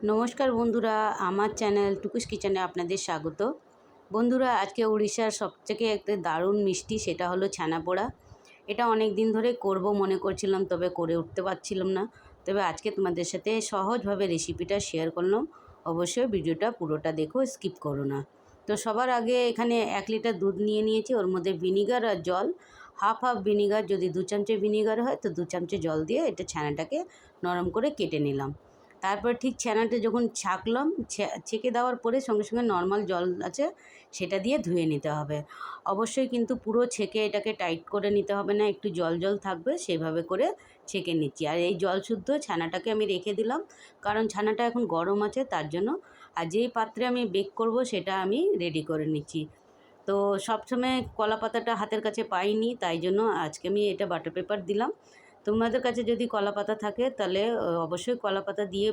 নমস্কার বন্ধুরা, আমার চ্যানেল টুকুস কিচেনে আপনাদের স্বাগত। বন্ধুরা, আজকে উড়িষ্যার সবথেকে একটা দারুণ মিষ্টি, সেটা হলো ছানা পোড়া। এটা অনেক দিন ধরে করব মনে করছিলাম, তবে করে উঠতে পারছিলাম না। তবে আজকে তোমাদের সাথে সহজভাবে রেসিপিটা শেয়ার করলাম। অবশ্যই ভিডিওটা পুরোটা দেখো, স্কিপ করো না। তো সবার আগে এখানে 1 লিটার দুধ নিয়ে নিয়েছি, ওর মধ্যে ভিনিগার আর জল, হাফ ভিনিগার, যদি 2 চামচে ভিনিগার হয় তো 2 চামচে জল দিয়ে এটা ছানাটাকে নরম করে কেটে নিলাম। তারপর ঠিক ছানাটা যখন ছাঁকলাম, ছেঁকে দেওয়ার পরে সঙ্গে সঙ্গে নর্মাল জল আছে সেটা দিয়ে ধুয়ে নিতে হবে। অবশ্যই কিন্তু পুরো ছেঁকে এটাকে টাইট করে নিতে হবে না, একটু জল জল থাকবে সেভাবে করে ছেঁকে নিচ্ছি। আর এই জল শুদ্ধ ছানাটাকে আমি রেখে দিলাম, কারণ ছানাটা এখন গরম আছে তার জন্য। আর যেই পাত্রে আমি বেক করব সেটা আমি রেডি করে নিচ্ছি। তো সবসময় কলা পাতাটা হাতের কাছে পাইনি, তাই জন্য আজকে আমি এটা বাটার পেপার দিলাম। তোমাদের কাছে যদি কলা পাতা থাকে তাহলে অবশ্যই কলা পাতা দিয়ে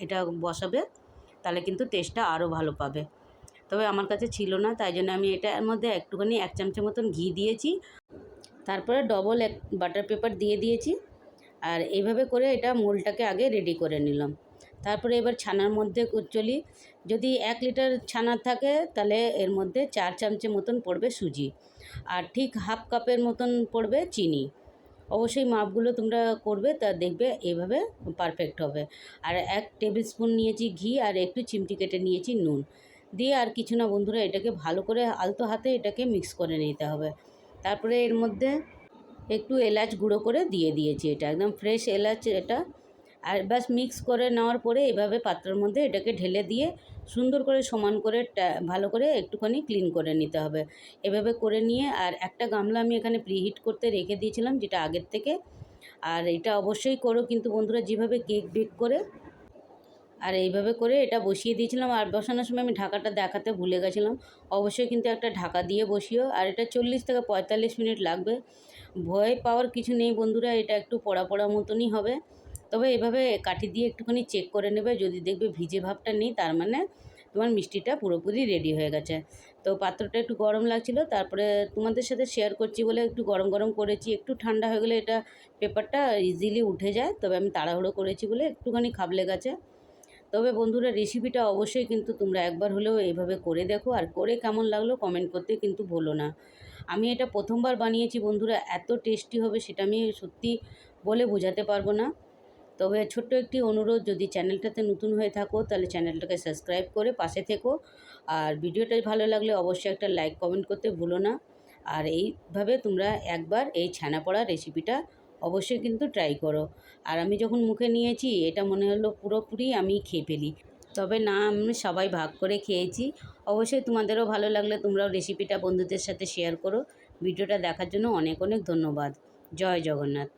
এটা বসাবে, তাহলে কিন্তু টেস্টটা আরও ভালো পাবে। তবে আমার কাছে ছিল না, তাই জন্য আমি এটার মধ্যে একটুখানি 1 চামচের মতন ঘি দিয়েছি। তারপরে ডবল এক বাটার পেপার দিয়ে দিয়েছি। আর এইভাবে করে এটা মোলটাকে আগে রেডি করে নিলাম। তারপরে এবার ছানার মধ্যে চলি। যদি 1 লিটার ছানা থাকে তাহলে এর মধ্যে 4 চামচের মতন পড়বে সুজি, আর ঠিক হাফ কাপের মতন পড়বে চিনি। অবশ্যই মাপগুলো তোমরা করবে, তা দেখবে এভাবে পারফেক্ট হবে। আর 1 টেবিল স্পুন নিয়েছি ঘি, আর একটু চিমটি কেটে নিয়েছি নুন দিয়ে। আর কিছু না বন্ধুরা, এটাকে ভালো করে আলতো হাতে এটাকে মিক্স করে নিতে হবে। তারপরে এর মধ্যে একটু এলাচ গুঁড়ো করে দিয়ে দিয়েছি, এটা একদম ফ্রেশ এলাচ এটা। আর ব্যাস মিক্স করে নেওয়ার পরে এভাবে পাত্রের মধ্যে এটাকে ঢেলে দিয়ে সুন্দর করে সমান করে ভালো করে একটুখানি ক্লিন করে নিতে হবে। এভাবে করে নিয়ে আর একটা গামলা আমি এখানে প্রিহিট করতে রেখে দিয়েছিলাম, যেটা আগের থেকে। আর এটা অবশ্যই করো কিন্তু বন্ধুরা, যেভাবে কেক বেক করে। আর এইভাবে করে এটা বসিয়ে দিয়েছিলাম, আর বসানোর সময় আমি ঢাকাটা দেখাতে ভুলে গেছিলাম। অবশ্যই কিন্তু একটা ঢাকা দিয়ে বসিও, আর এটা 40 থেকে 45 মিনিট লাগবে। ভয় পাওয়ার কিছু নেই বন্ধুরা, এটা একটু পোড়া পোড়া মতনই হবে। তবে এভাবে কাঠি দিয়ে একটুখানি চেক করে নেবে, যদি দেখবে ভিজে ভাবটা নেই, তার মানে তোমার মিষ্টিটা পুরোপুরি রেডি হয়ে গেছে। তো পাত্রটা একটু গরম লাগছিল, তারপরে তোমাদের সাথে শেয়ার করছি বলে একটু গরম গরম করেছি। একটু ঠান্ডা হয়ে গেলে এটা পেপারটা ইজিলি উঠে যায়, তবে আমি তাড়াহুড়ো করেছি বলে একটুখানি খাবলে গেছে। তবে বন্ধুরা, রেসিপিটা অবশ্যই কিন্তু তোমরা একবার হলেও এইভাবে করে দেখো, আর করে কেমন লাগলো কমেন্ট করতে কিন্তু ভুলো না। আমি এটা প্রথমবার বানিয়েছি বন্ধুরা, এত টেস্টি হবে সেটা আমি সত্যি বলে বোঝাতে পারবো না। তবে ছোট্ট একটি অনুরোধ, যদি চ্যানেলটাতে নতুন হয়ে থাকো তাহলে চ্যানেলটাকে সাবস্ক্রাইব করে পাশে থেকো। আর ভিডিওটা ভালো লাগলে অবশ্যই একটা লাইক কমেন্ট করতে ভুলো না। আর এইভাবে তোমরা একবার এই ছানা পোড়া রেসিপিটা অবশ্যই কিন্তু ট্রাই করো। আর আমি যখন মুখে নিয়েছি এটা মনে হলো পুরোপুরি আমি খেয়ে ফেলি, তবে না, আমি সবাই ভাগ করে খেয়েছি। অবশ্যই তোমাদেরও ভালো লাগলে তোমরাও রেসিপিটা বন্ধুদের সাথে শেয়ার করো। ভিডিওটা দেখার জন্য অনেক অনেক ধন্যবাদ। জয় জগন্নাথ।